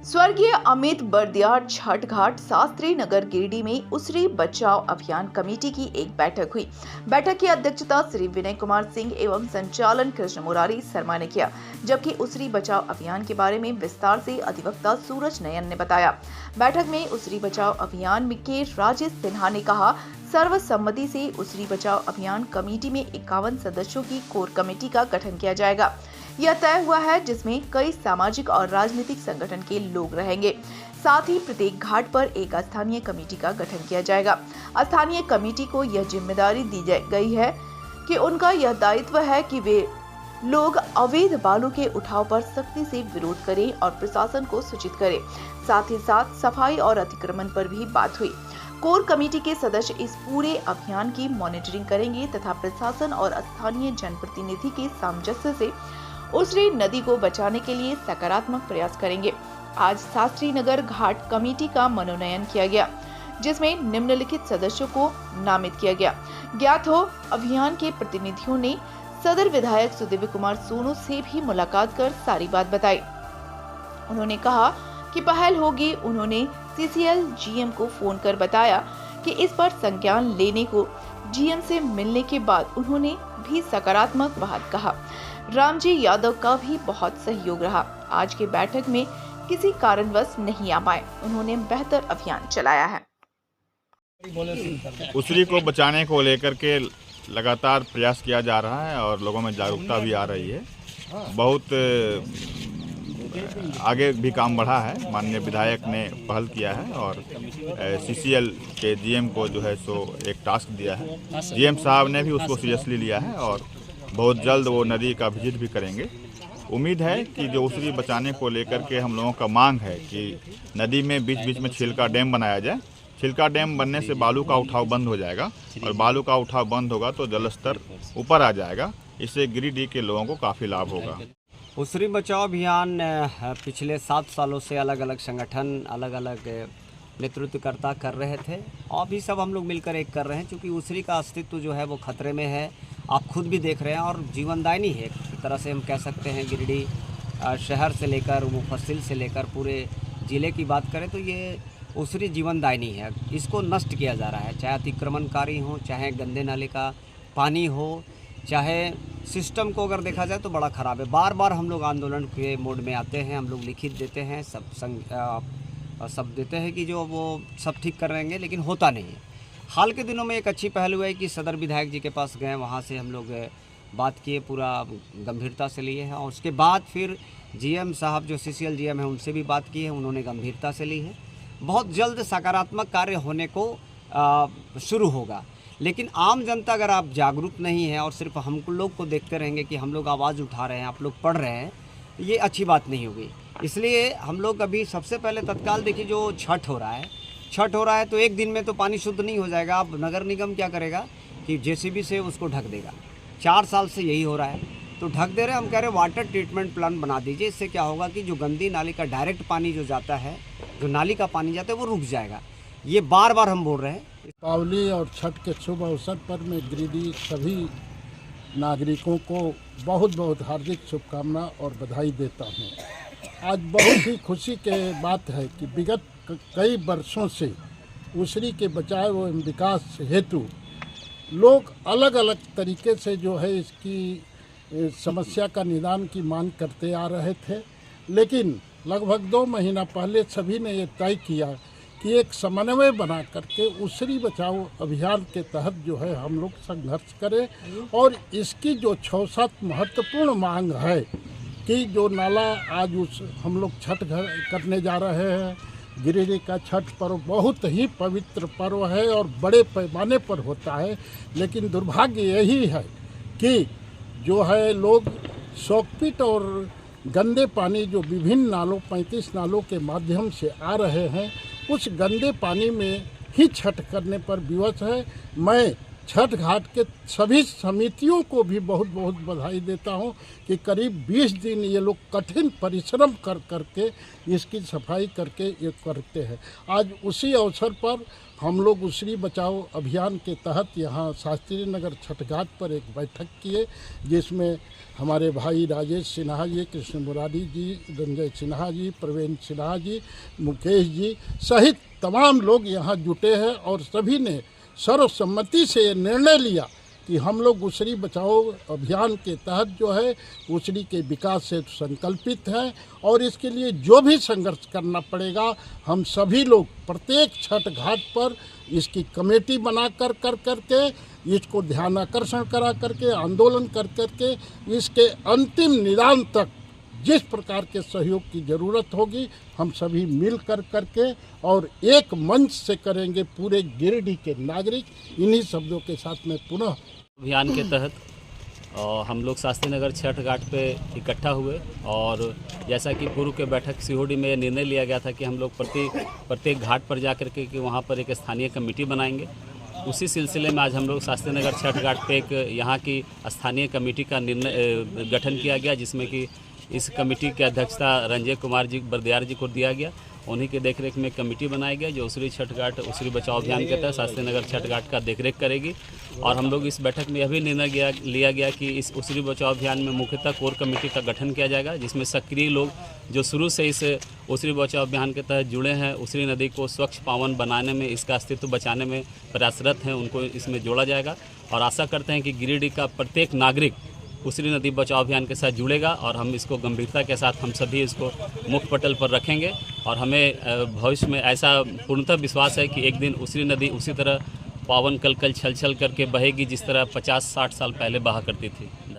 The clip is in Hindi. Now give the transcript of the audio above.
स्वर्गीय अमित बर्दियार छठ घाट शास्त्री नगर गिरिडीह में उसरी बचाओ अभियान कमेटी की एक बैठक हुई। बैठक की अध्यक्षता श्री विनय कुमार सिंह एवं संचालन कृष्ण मुरारी शर्मा ने किया, जबकि उसरी बचाओ अभियान के बारे में विस्तार से अधिवक्ता सूरज नयन ने बताया। बैठक में उसरी बचाओ अभियान के राजेश सिन्हा ने कहा, सर्वसम्मति से उसरी बचाओ अभियान कमेटी में 51 सदस्यों की कोर कमेटी का गठन किया जाएगा। यह तय हुआ है, जिसमें कई सामाजिक और राजनीतिक संगठन के लोग रहेंगे। साथ ही प्रत्येक घाट पर एक स्थानीय कमेटी का गठन किया जाएगा। स्थानीय कमेटी को यह जिम्मेदारी दी गई है कि उनका यह दायित्व है कि वे लोग अवैध बालू के उठाव पर सख्ती से विरोध करें और प्रशासन को सूचित करें। साथ ही साथ सफाई और अतिक्रमण पर भी बात हुई। कोर कमेटी के सदस्य इस पूरे अभियान की मॉनिटरिंग करेंगे तथा प्रशासन और स्थानीय जनप्रतिनिधि के सामंजस्य से उसरी नदी को बचाने के लिए सकारात्मक प्रयास करेंगे। आज शास्त्री नगर घाट कमेटी का मनोनयन किया गया, जिसमें निम्नलिखित सदस्यों को नामित किया गया। ज्ञात हो, अभियान के प्रतिनिधियों ने सदर विधायक सुदिव्य कुमार सोनू से भी मुलाकात कर सारी बात बताई। उन्होंने कहा कि पहल होगी। उन्होंने सीसीएल जीएम को फोन कर बताया कि इस पर संज्ञान लेने को जीएम से मिलने के बाद उन्होंने भी सकारात्मक बात कहा। रामजी यादव का भी बहुत सहयोग रहा। आज की बैठक में किसी कारणवश नहीं आ पाए। उन्होंने बेहतर अभियान चलाया है। उसरी को बचाने को लेकर के लगातार प्रयास किया जा रहा है और लोगों में जागरूकता भी आ रही है। बहुत आगे भी काम बढ़ा है। माननीय विधायक ने पहल किया है और सीसीएल के जीएम को जो है सो एक टास्क दिया है। जीएम साहब ने भी उसको सीरियसली लिया है और बहुत जल्द वो नदी का विजिट भी करेंगे। उम्मीद है कि जो उसरी बचाने को लेकर के हम लोगों का मांग है कि नदी में बीच बीच में छिलका डैम बनाया जाए। छिलका डैम बनने से बालू का उठाव बंद हो जाएगा और बालू का उठाव बंद होगा तो जलस्तर ऊपर आ जाएगा। इससे गिरिडीह के लोगों को काफ़ी लाभ होगा। उसरी बचाओ अभियान पिछले 7 सालों से अलग अलग संगठन, अलग अलग नेतृत्वकर्ता कर रहे थे और भी सब हम लोग मिलकर एक कर रहे हैं, क्योंकि उसरी का अस्तित्व जो है वो खतरे में है। आप खुद भी देख रहे हैं और जीवनदायिनी है एक तरह से हम कह सकते हैं। गिरिडीह शहर से लेकर मुफस्सिल से लेकर पूरे ज़िले की बात करें तो ये उसरी जीवनदायिनी है। इसको नष्ट किया जा रहा है, चाहे अतिक्रमणकारी हो, चाहे गंदे नाले का पानी हो, चाहे सिस्टम को अगर देखा जाए तो बड़ा ख़राब है। बार बार हम लोग आंदोलन के मोड में आते हैं, हम लोग लिखित देते हैं, सब देते हैं कि जो वो सब ठीक कर रहेंगे, लेकिन होता नहीं है। हाल के दिनों में एक अच्छी पहल हुआ है कि सदर विधायक जी के पास गए, वहाँ से हम लोग बात किए, पूरा गंभीरता से लिए हैं और उसके बाद फिर जीएम साहब जो सीसीएल जीएम है उनसे भी बात की है, उन्होंने गंभीरता से ली है। बहुत जल्द सकारात्मक कार्य होने को शुरू होगा। लेकिन आम जनता अगर आप जागरूक नहीं हैं और सिर्फ हम लोग को देखते रहेंगे कि हम लोग आवाज़ उठा रहे हैं, आप लोग पढ़ रहे हैं, ये अच्छी बात नहीं होगी। इसलिए हम लोग अभी सबसे पहले तत्काल देखिए, जो छठ हो रहा है तो एक दिन में तो पानी शुद्ध नहीं हो जाएगा। अब नगर निगम क्या करेगा कि जेसीबी से उसको ढक देगा। 4 साल से यही हो रहा है, तो ढक दे रहे हैं। हम कह रहे हैं वाटर ट्रीटमेंट प्लान बना दीजिए। इससे क्या होगा कि जो गंदी नाली का डायरेक्ट पानी जो जाता है, जो नाली का पानी जाता है, वो रुक जाएगा। ये बार बार हम बोल रहे हैं। दीपावली और छठ के शुभ अवसर पर मैं गिरिडीह सभी नागरिकों को बहुत बहुत हार्दिक शुभकामना और बधाई देता हूँ। आज बहुत ही खुशी की बात है कि विगत कई वर्षों से उसरी के बचाव एवं विकास हेतु लोग अलग अलग तरीके से जो है इसकी समस्या का निदान की मांग करते आ रहे थे, लेकिन लगभग 2 महीना पहले सभी ने ये तय किया कि एक समन्वय बना करके उसरी बचाओ अभियान के तहत जो है हम लोग संघर्ष करें और इसकी जो 6-7 महत्वपूर्ण मांग है कि जो नाला आज हम लोग छठ करने जा रहे हैं। गिरिडीह का छठ पर्व बहुत ही पवित्र पर्व है और बड़े पैमाने पर होता है, लेकिन दुर्भाग्य यही है कि जो है लोग शौकपीट और गंदे पानी जो विभिन्न नालों 35 नालों के माध्यम से आ रहे हैं, उस गंदे पानी में ही छठ करने पर विवश है। मैं छठ घाट के सभी समितियों को भी बहुत बहुत बधाई देता हूं कि करीब 20 दिन ये लोग कठिन परिश्रम कर करके इसकी सफाई करके ये करते हैं। आज उसी अवसर पर हम लोग उसरी बचाओ अभियान के तहत यहाँ शास्त्री नगर छठ घाट पर एक बैठक किए, जिसमें हमारे भाई राजेश सिन्हा जी, कृष्ण मुरारी जी, रंजय सिन्हा जी, प्रवीण सिन्हा जी, मुकेश जी सहित तमाम लोग यहाँ जुटे हैं और सभी ने सर्वसम्मति से ये निर्णय लिया कि हम लोग उसरी बचाओ अभियान के तहत जो है उसरी के विकास से संकल्पित हैं और इसके लिए जो भी संघर्ष करना पड़ेगा हम सभी लोग प्रत्येक छठ घाट पर इसकी कमेटी बना करके इसको ध्यान आकर्षण करा करके आंदोलन करके इसके अंतिम निदान तक जिस प्रकार के सहयोग की ज़रूरत होगी हम सभी मिल करके और एक मंच से करेंगे। पूरे गिरिडीह के नागरिक इन्हीं शब्दों के साथ में पुनः अभियान के तहत हम लोग शास्त्री नगर छठ घाट पे इकट्ठा हुए और जैसा कि पूर्व के बैठक सीओडी में निर्णय लिया गया था कि हम लोग प्रत्येक घाट पर जा कर के वहाँ पर एक स्थानीय कमेटी बनाएंगे। उसी सिलसिले में आज हम लोग शास्त्री नगर छठ घाट पे एक यहाँ की स्थानीय कमेटी का गठन किया गया, जिसमें कि इस कमेटी की अध्यक्षता रंजय कुमार जी बरदियार जी को दिया गया। उन्हीं के देखरेख में कमेटी बनाई गई जो उसरी छठ घाट उसरी बचाओ अभियान के तहत शास्त्री नगर छठ घाट का देखरेख करेगी। और हम लोग इस बैठक में यह भी निर्णय लिया गया कि इस उसरी बचाओ अभियान में मुख्यतः कोर कमेटी का गठन किया जाएगा, जिसमें सक्रिय लोग जो शुरू से इस उसरी बचाओ अभियान के तहत जुड़े हैं, उसरी नदी को स्वच्छ पावन बनाने में, इसका अस्तित्व बचाने में प्रयासरत हैं, उनको इसमें जोड़ा जाएगा। और आशा करते हैं कि गिरिडीह का प्रत्येक नागरिक उसरी नदी बचाओ अभियान के साथ जुड़ेगा और हम इसको गंभीरता के साथ हम सभी इसको मुख्य पटल पर रखेंगे। और हमें भविष्य में ऐसा पूर्णतः विश्वास है कि एक दिन उसरी नदी उसी तरह पावन कलकल छल छल करके बहेगी जिस तरह 50-60 साल पहले बहा करती थी।